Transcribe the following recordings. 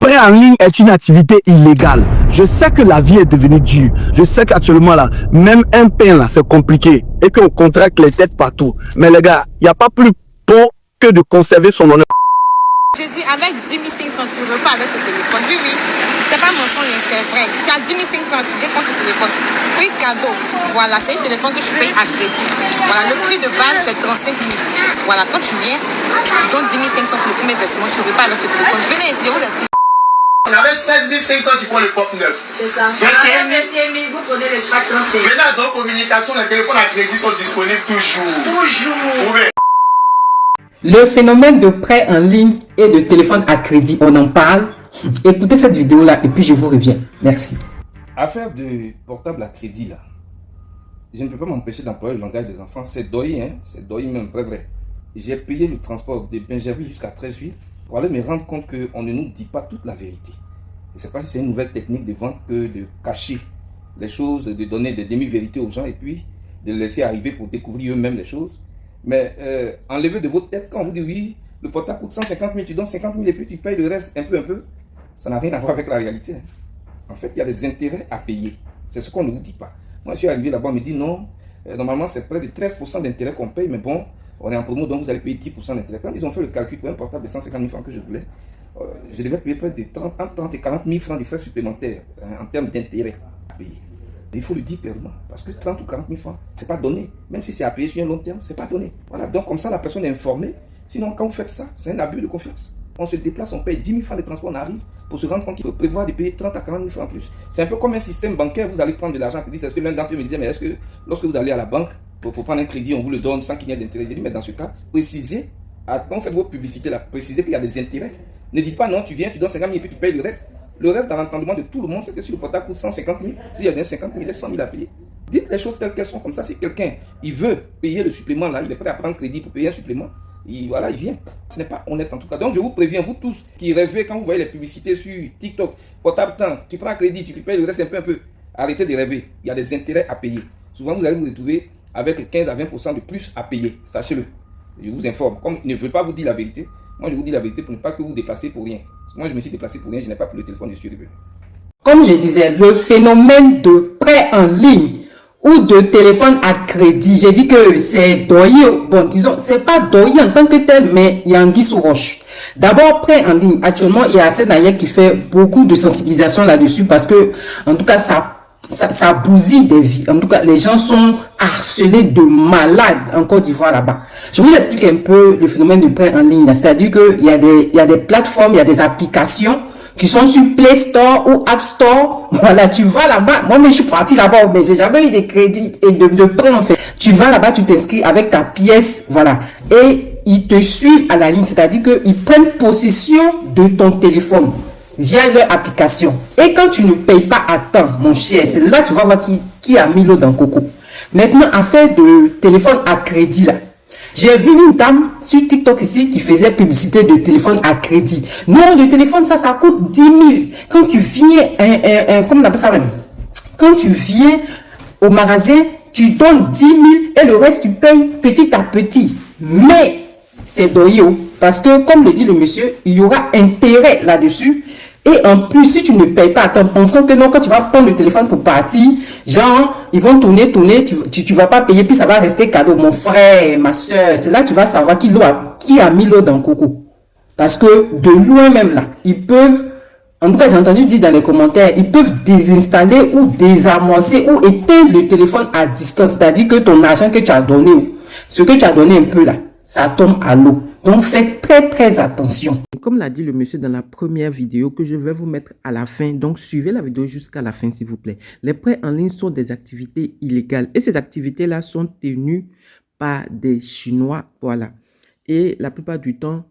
Prêt en ligne est une activité illégale. Je sais que la vie est devenue dure. Je sais qu'actuellement là, même un pain là, c'est compliqué et qu'on contracte les têtes partout. Mais les gars, il n'y a pas plus bon que de conserver son honneur. J'ai dit avec 10 500, tu ne veux pas avec ce téléphone. Oui, oui, c'est pas mon son, c'est vrai. Tu as 10 500, tu veux prendre ce téléphone. Prix cadeau. Voilà, c'est un téléphone que je paye à crédit. Voilà, le prix de base, c'est 35 000. Voilà, quand tu viens, tu donnes 10 500 pour le premier versement, tu ne veux pas avec ce téléphone. Venez, je vous explique. On avait 16 500, tu prends le pop neuf. C'est ça. 21 000, vous prenez le Smart 35. Maintenant, dans communication, les téléphones à crédit sont disponibles toujours. Toujours. Oui. Le phénomène de prêt en ligne et de téléphone à crédit, on en parle. Écoutez cette vidéo-là et puis je vous reviens. Merci. Affaire de portable à crédit, là, je ne peux pas m'empêcher d'employer le langage des enfants. C'est doyer, hein? C'est doyer même, vrai. J'ai payé le transport de Benjerville jusqu'à Treichville pour aller me rendre compte qu'on ne nous dit pas toute la vérité. Je ne sais pas si c'est une nouvelle technique de vente que de cacher les choses, de donner des demi-vérités aux gens et puis de les laisser arriver pour découvrir eux-mêmes les choses. Mais enlevez de votre tête quand on vous dit oui, le portable coûte 150 000, tu donnes 50 000 et puis tu payes le reste un peu. Ça n'a rien à voir avec la réalité. Hein. En fait, il y a des intérêts à payer. C'est ce qu'on ne vous dit pas. Moi, je suis arrivé là-bas, on me dit non, normalement c'est près de 13% d'intérêt qu'on paye, mais bon, on est en promo, donc vous allez payer 10% d'intérêt. Quand ils ont fait le calcul pour un portable de 150 000 francs que je voulais, je devais payer près de 30 et 40 000 francs de frais supplémentaires en termes d'intérêt à payer. Il faut le dire clairement, parce que 30 ou 40 000 francs, c'est pas donné. Même si c'est à payer sur un long terme, c'est pas donné. Voilà, donc comme ça, la personne est informée. Sinon, quand vous faites ça, c'est un abus de confiance. On se déplace, on paye 10 000 francs de transport, on arrive pour se rendre compte qu'il faut prévoir de payer 30 à 40 000 francs en plus. C'est un peu comme un système bancaire, vous allez prendre de l'argent. Est-ce que l'un d'entre eux me disait, mais est-ce que lorsque vous allez à la banque, pour prendre un crédit, on vous le donne sans qu'il y ait d'intérêt? J'ai dit, mais dans ce cas, précisez, quand faites vos publicités là, précisez qu'il y a des intérêts. Ne dites pas non, tu viens, tu donnes 50 000 et puis tu payes le reste. Le reste, dans l'entendement de tout le monde, c'est que si le portable coûte 150 000, s'il y a bien 50 000, il y a 100 000 à payer. Dites les choses telles qu'elles sont, comme ça. Si quelqu'un, il veut payer le supplément là, il est prêt à prendre crédit pour payer un supplément, voilà, il vient. Ce n'est pas honnête en tout cas. Donc je vous préviens, vous tous qui rêvez quand vous voyez les publicités sur TikTok, portable temps, tu prends crédit, tu payes le reste un peu. Arrêtez de rêver. Il y a des intérêts à payer. Souvent, vous allez vous retrouver avec 15 à 20% de plus à payer. Sachez-le. Je vous informe. Comme je ne veux pas vous dire la vérité, moi je vous dis la vérité pour ne pas que vous déplacez pour rien. Moi je me suis déplacé pour rien, je n'ai pas pris le téléphone, je suis revenu. Comme je disais, le phénomène de prêt en ligne ou de téléphone à crédit, j'ai dit que c'est doyer. Bon, disons, c'est pas doyer en tant que tel, mais il y a un guise sous roche. D'abord, prêt en ligne. Actuellement, il y a assez d'ailleurs qui fait beaucoup de sensibilisation là-dessus parce que, en tout cas, ça bousille des vies. En tout cas, les gens sont harcelés de malades en Côte d'Ivoire là-bas. Je vous explique un peu le phénomène de prêt en ligne. C'est-à-dire qu'il y a des plateformes, il y a des applications qui sont sur Play Store ou App Store. Voilà, tu vas là-bas. Moi, je suis parti là-bas, mais j'ai jamais eu de crédit et de prêt en fait. Tu vas là-bas, tu t'inscris avec ta pièce, voilà. Et ils te suivent à la ligne, c'est-à-dire qu'ils prennent possession de ton téléphone via leur application. Et quand tu ne payes pas à temps, mon cher, c'est là que tu vas voir qui a mis l'eau dans le coco. Maintenant, affaire de téléphone à crédit là. J'ai vu une dame sur TikTok ici qui faisait publicité de téléphone à crédit. Non, le téléphone, ça coûte 10 000. Quand tu viens, comment on appelle ça même? Quand tu viens au magasin, tu donnes 10 000 et le reste, tu payes petit à petit. Mais c'est doyo. Parce que, comme le dit le monsieur, il y aura intérêt là-dessus. Et en plus, si tu ne payes pas, en pensant que non, quand tu vas prendre le téléphone pour partir, genre, ils vont tourner, tu vas pas payer, puis ça va rester cadeau. Mon frère, ma soeur, c'est là que tu vas savoir qui a mis l'eau dans le coco. Parce que de loin même là, ils peuvent, en tout cas j'ai entendu dire dans les commentaires, ils peuvent désinstaller ou désamorcer ou éteindre le téléphone à distance. C'est-à-dire que ton argent que tu as donné, ce que tu as donné un peu là, ça tombe à l'eau. Donc, faites très attention. Comme l'a dit le monsieur dans la première vidéo que je vais vous mettre à la fin, donc suivez la vidéo jusqu'à la fin s'il vous plaît. Les prêts en ligne sont des activités illégales et ces activités-là sont tenues par des Chinois, voilà. Et la plupart du temps,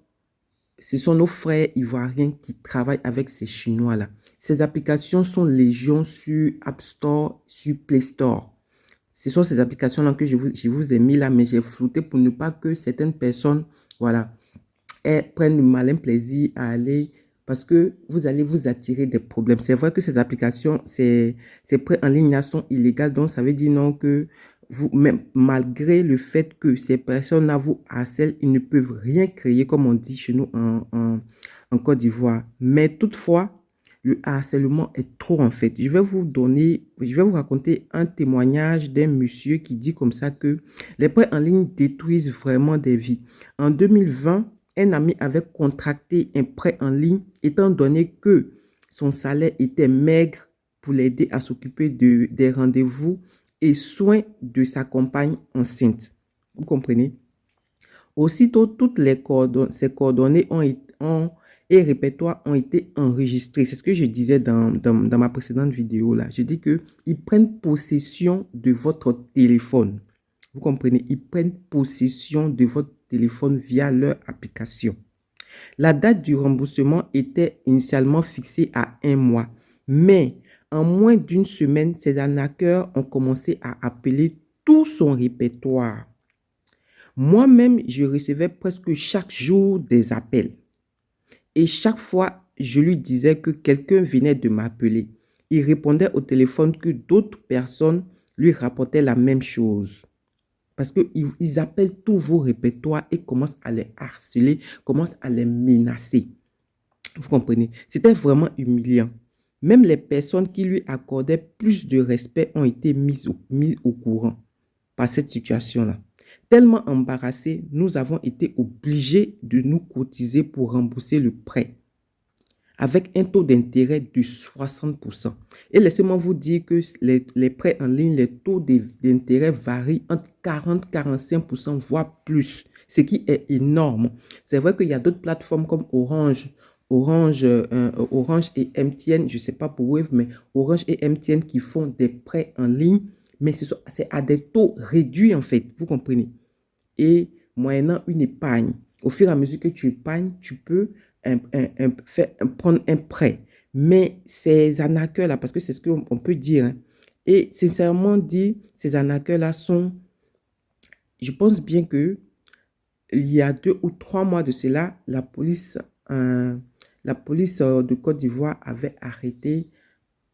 ce sont nos frères ivoiriens qui travaillent avec ces Chinois-là. Ces applications sont légion sur App Store, sur Play Store. Ce sont ces applications-là que je vous ai mis là, mais j'ai flouté pour ne pas que certaines personnes, voilà, prennent le malin plaisir à aller, parce que vous allez vous attirer des problèmes. C'est vrai que ces applications, ces prêts en ligne là sont illégales, donc ça veut dire non que vous, même malgré le fait que ces personnes-là vous harcèlent, ils ne peuvent rien créer, comme on dit chez nous en Côte d'Ivoire. Mais toutefois, le harcèlement est trop en fait. Je vais vous raconter un témoignage d'un monsieur qui dit comme ça que les prêts en ligne détruisent vraiment des vies. En 2020, un ami avait contracté un prêt en ligne étant donné que son salaire était maigre pour l'aider à s'occuper des rendez-vous et soins de sa compagne enceinte. Vous comprenez? Aussitôt, toutes ses coordonnées et répertoires ont été enregistrés. C'est ce que je disais dans ma précédente vidéo là. Je dis qu'ils prennent possession de votre téléphone. Vous comprenez? Ils prennent possession de votre téléphone via leur application. La date du remboursement était initialement fixée à 1 mois. Mais en moins d'une semaine, ces arnaqueurs ont commencé à appeler tout son répertoire. Moi-même, je recevais presque chaque jour des appels. Et chaque fois, je lui disais que quelqu'un venait de m'appeler. Il répondait au téléphone que d'autres personnes lui rapportaient la même chose. Parce qu'ils appellent tous vos répertoires et commencent à les harceler, commencent à les menacer. Vous comprenez? C'était vraiment humiliant. Même les personnes qui lui accordaient plus de respect ont été mises au courant par cette situation-là. Tellement embarrassés, nous avons été obligés de nous cotiser pour rembourser le prêt avec un taux d'intérêt de 60%. Et laissez-moi vous dire que les prêts en ligne, les taux d'intérêt varient entre 40 et 45%, voire plus, ce qui est énorme. C'est vrai qu'il y a d'autres plateformes comme Orange et MTN, je ne sais pas pour Wave, mais Orange et MTN qui font des prêts en ligne, mais c'est à des taux réduits en fait, vous comprenez. Et moyennant une épargne, au fur et à mesure que tu épargnes, tu peux prendre un prêt. Mais ces arnaqueurs-là, parce que c'est ce qu'on peut dire, hein, et sincèrement dit, ces arnaqueurs-là sont, je pense bien que il y a 2 ou 3 mois de cela, la police de Côte d'Ivoire avait arrêté,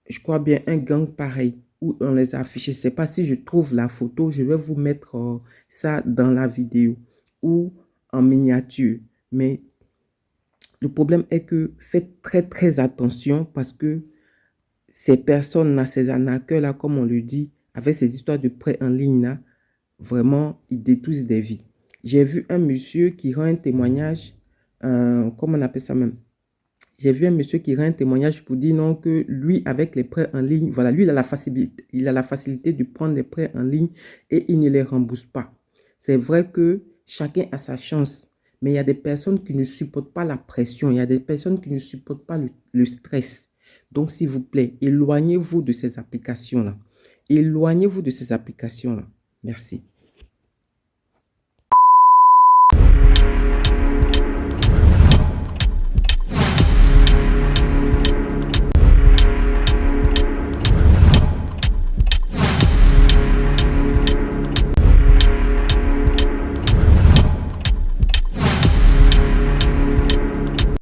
je crois bien, un gang pareil, où on les a affichés. Je ne sais pas si je trouve la photo, je vais vous mettre ça dans la vidéo ou en miniature. Mais le problème est que faites très très attention parce que ces personnes-là, ces arnaqueurs-là, comme on le dit, avec ces histoires de prêts en ligne-là, vraiment, ils détruisent des vies. J'ai vu un monsieur qui rend un témoignage, comment on appelle ça même? J'ai vu un monsieur qui rend un témoignage pour dire non que lui, avec les prêts en ligne, voilà, lui, il a la facilité de prendre des prêts en ligne et il ne les rembourse pas. C'est vrai que chacun a sa chance, mais il y a des personnes qui ne supportent pas la pression, il y a des personnes qui ne supportent pas le stress. Donc, s'il vous plaît, éloignez-vous de ces applications-là. Éloignez-vous de ces applications-là. Merci.